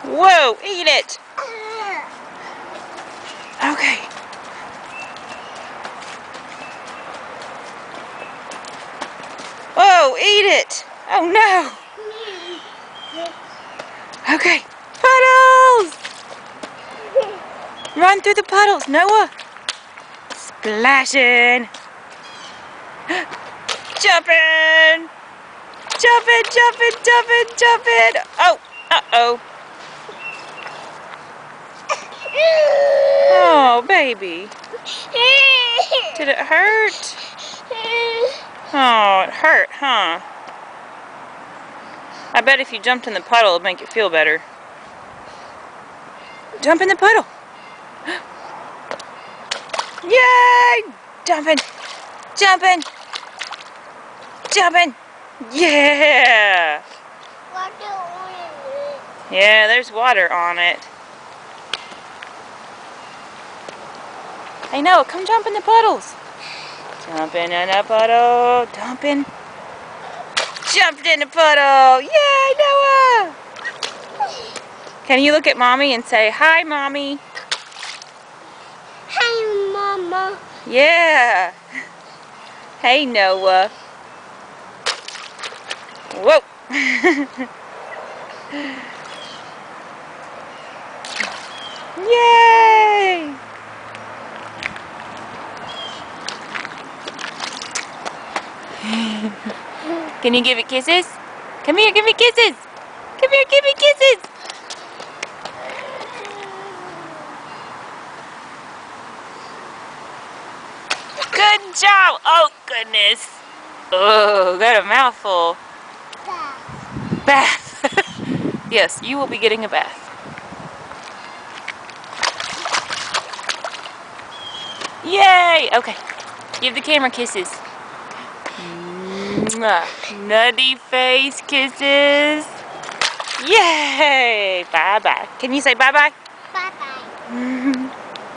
Whoa, eat it. Okay. Whoa, eat it. Oh no. Okay. Puddles. Run through the puddles, Noah. Splashing. Jumping. Jumping, jumping, jumping, jumping. Oh, uh-oh. Oh, baby. Did it hurt? Oh, it hurt, huh? I bet if you jumped in the puddle, it'd make it feel better. Jump in the puddle. Yay! Jumping. Jumping. Jumping. Yeah! Yeah, there's water on it. Hey, Noah, come jump in the puddles. Jumping in a puddle. Jumping. Jumped in the puddle. Yay, Noah! Can you look at Mommy and say, hi, Mommy? Hi, Mama. Yeah. Hey, Noah. Whoa. Yay! Can you give it kisses? Come here, give me kisses. Come here, give me kisses. Good job. Oh, goodness. Oh, got a mouthful. Bath. Yes, you will be getting a bath. Yay! Okay, give the camera kisses. Mwah. Nutty face kisses. Yay! Bye-bye. Can you say bye-bye? Bye-bye.